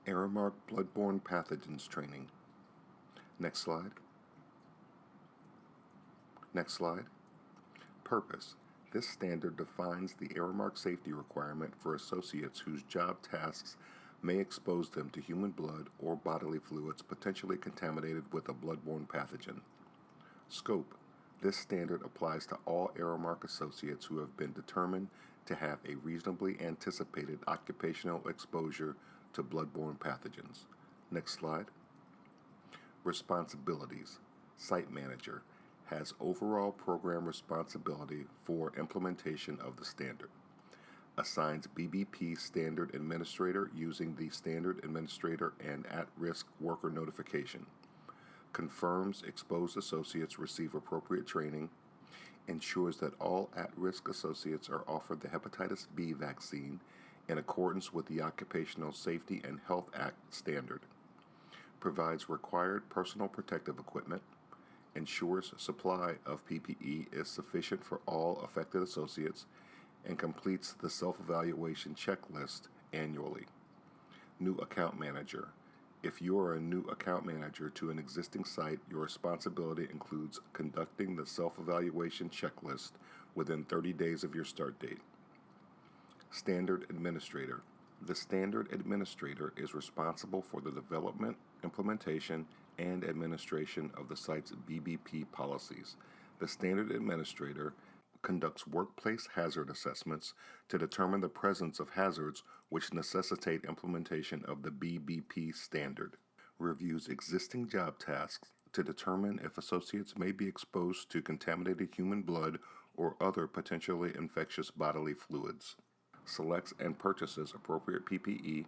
Aramark Bloodborne Pathogens Training. Next slide. Next slide. Purpose. This standard defines the Aramark safety requirement for associates whose job tasks may expose them to human blood or bodily fluids potentially contaminated with a bloodborne pathogen. Scope. This standard applies to all Aramark associates who have been determined to have a reasonably anticipated occupational exposure to bloodborne pathogens. Next slide. Responsibilities. Site manager has overall program responsibility for implementation of the standard. Assigns BBP standard administrator using the standard administrator and at-risk worker notification. Confirms exposed associates receive appropriate training. Ensures that all at-risk associates are offered the hepatitis B vaccine in accordance with the Occupational Safety and Health Act standard. Provides required personal protective equipment. Ensures supply of PPE is sufficient for all affected associates, and completes the self-evaluation checklist annually. New account manager. If you are a new account manager to an existing site, your responsibility includes conducting the self-evaluation checklist within 30 days of your start date. Standard administrator. The standard administrator is responsible for the development, implementation, and administration of the site's BBP policies. The standard administrator conducts workplace hazard assessments to determine the presence of hazards which necessitate implementation of the BBP standard. Reviews existing job tasks to determine if associates may be exposed to contaminated human blood or other potentially infectious bodily fluids. Selects and purchases appropriate PPE,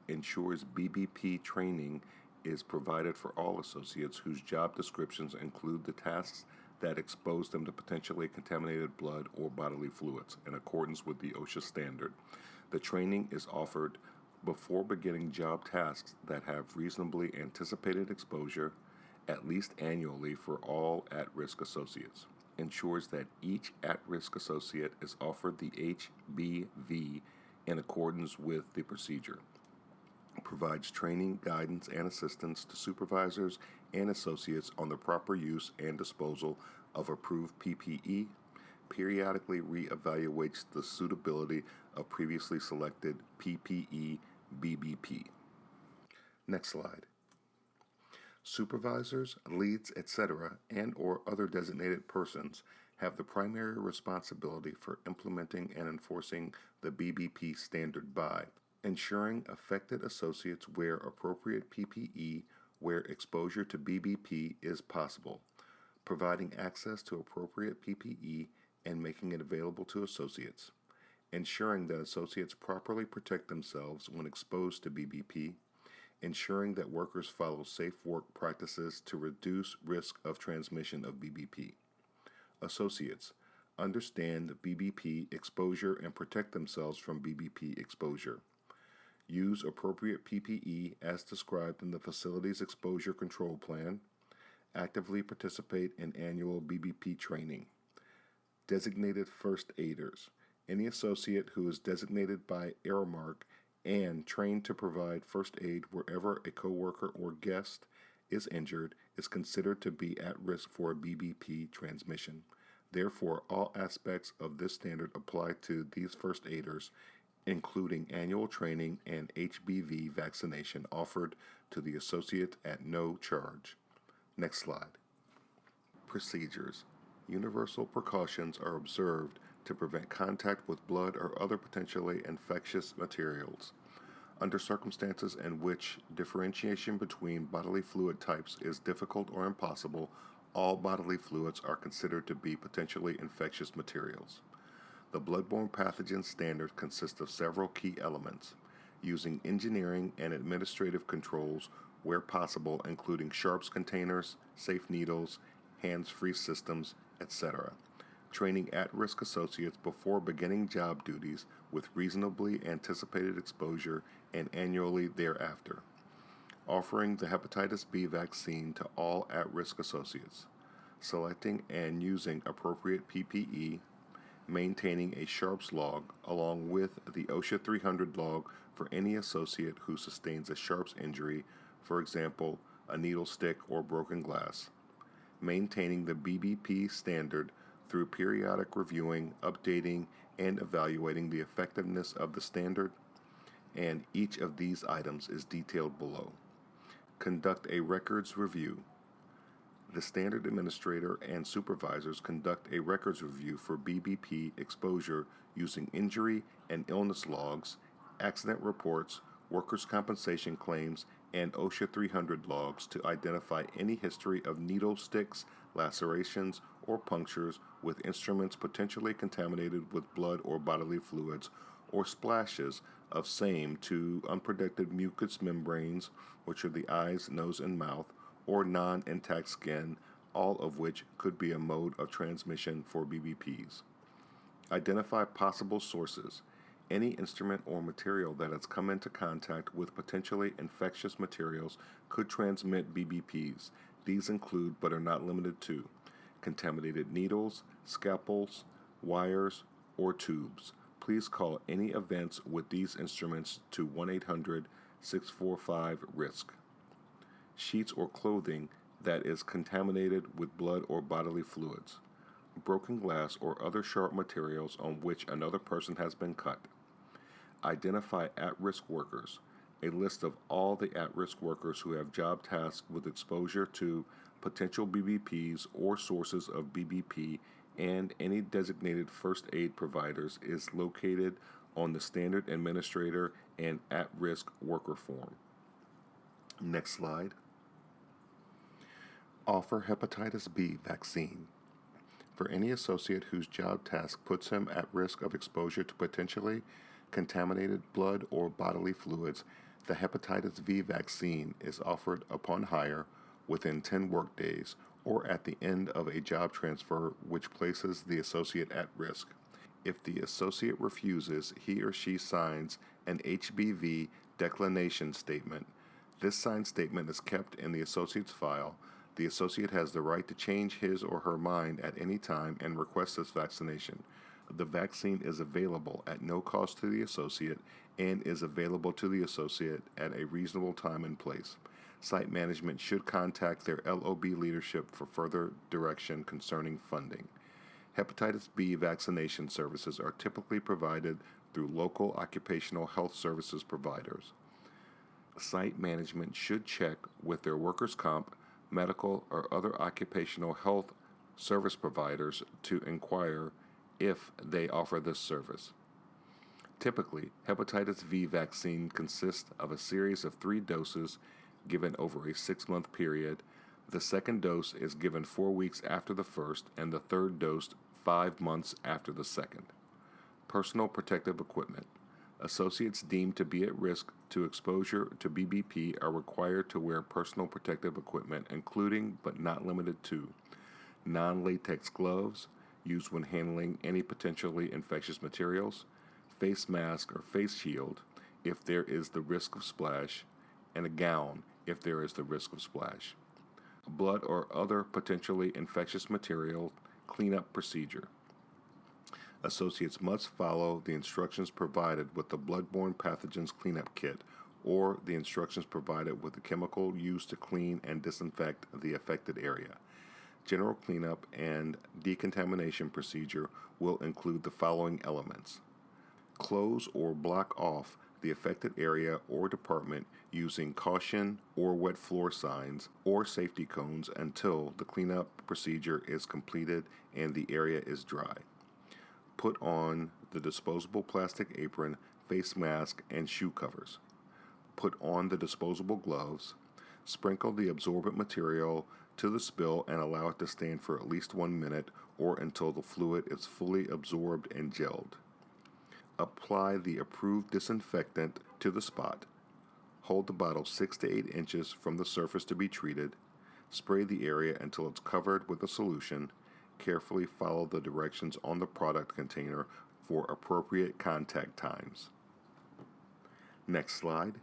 ensures BBP training is provided for all associates whose job descriptions include the tasks that expose them to potentially contaminated blood or bodily fluids in accordance with the OSHA standard. The training is offered before beginning job tasks that have reasonably anticipated exposure, at least annually for all at-risk associates. Ensures that each at-risk associate is offered the HBV in accordance with the procedure. Provides training, guidance, and assistance to supervisors and associates on the proper use and disposal of approved PPE, periodically reevaluates the suitability of previously selected PPE BBP. Next slide. Supervisors, leads, etc., and or other designated persons have the primary responsibility for implementing and enforcing the BBP standard by ensuring affected associates wear appropriate PPE where exposure to BBP is possible, providing access to appropriate PPE and making it available to associates, ensuring that associates properly protect themselves when exposed to BBP, ensuring that workers follow safe work practices to reduce risk of transmission of BBP. Associates understand BBP exposure and protect themselves from BBP exposure. Use appropriate PPE as described in the facility's exposure control plan. Actively participate in annual BBP training. Designated first aiders. Any associate who is designated by Aramark and trained to provide first aid wherever a coworker or guest is injured is considered to be at risk for a BBP transmission. Therefore, all aspects of this standard apply to these first aiders, including annual training and HBV vaccination offered to the associate at no charge. Next slide. Procedures. Universal precautions are observed to prevent contact with blood or other potentially infectious materials. Under circumstances in which differentiation between bodily fluid types is difficult or impossible, all bodily fluids are considered to be potentially infectious materials. The bloodborne pathogen standard consists of several key elements, using engineering and administrative controls where possible, including sharps containers, safe needles, hands-free systems, etc. Training at-risk associates before beginning job duties with reasonably anticipated exposure and annually thereafter. Offering the hepatitis B vaccine to all at-risk associates. Selecting and using appropriate PPE. Maintaining a sharps log along with the OSHA 300 log for any associate who sustains a sharps injury, for example, a needle stick or broken glass. Maintaining the BBP standard through periodic reviewing, updating, and evaluating the effectiveness of the standard, and each of these items is detailed below. Conduct a records review. The standard administrator and supervisors conduct a records review for BBP exposure using injury and illness logs, accident reports, workers' compensation claims, and OSHA 300 logs to identify any history of needle sticks, lacerations, or punctures with instruments potentially contaminated with blood or bodily fluids, or splashes of same to unprotected mucous membranes, which are the eyes, nose, and mouth, or non-intact skin, all of which could be a mode of transmission for BBPs. Identify possible sources. Any instrument or material that has come into contact with potentially infectious materials could transmit BBPs. These include, but are not limited to, contaminated needles, scalpels, wires, or tubes. Please call any events with these instruments to 1-800-645-RISK. Sheets or clothing that is contaminated with blood or bodily fluids. Broken glass or other sharp materials on which another person has been cut. Identify at-risk workers. A list of all the at-risk workers who have job tasks with exposure to potential BBPs or sources of BBP and any designated first aid providers is located on the Standard Administrator and At-Risk Worker form. Next slide. Offer hepatitis B vaccine. For any associate whose job task puts him at risk of exposure to potentially contaminated blood or bodily fluids, the hepatitis V vaccine is offered upon hire within 10 workdays or at the end of a job transfer which places the associate at risk. If the associate refuses, he or she signs an HBV declination statement. This signed statement is kept in the associate's file. The associate has the right to change his or her mind at any time and request this vaccination. The vaccine is available at no cost to the associate and is available to the associate at a reasonable time and place. Site management should contact their LOB leadership for further direction concerning funding. Hepatitis B vaccination services are typically provided through local occupational health services providers. Site management should check with their workers' comp, medical, or other occupational health service providers to inquire if they offer this service. Typically, hepatitis V vaccine consists of a series of 3 doses given over a 6-month period. The second dose is given 4 weeks after the first, and the third dose 5 months after the second. Personal protective equipment. Associates deemed to be at risk to exposure to BBP are required to wear personal protective equipment, including but not limited to non-latex gloves used when handling any potentially infectious materials, face mask or face shield if there is the risk of splash, and a gown if there is the risk of splash. Blood or other potentially infectious material cleanup procedure. Associates must follow the instructions provided with the Bloodborne Pathogens cleanup kit or the instructions provided with the chemical used to clean and disinfect the affected area. General cleanup and decontamination procedure will include the following elements. Close or block off the affected area or department using caution or wet floor signs or safety cones until the cleanup procedure is completed and the area is dry. Put on the disposable plastic apron, face mask, and shoe covers. Put on the disposable gloves. Sprinkle the absorbent material to the spill and allow it to stand for at least 1 minute or until the fluid is fully absorbed and gelled. Apply the approved disinfectant to the spot. Hold the bottle 6 to 8 inches from the surface to be treated. Spray the area until it's covered with a solution. Carefully follow the directions on the product container for appropriate contact times. Next slide.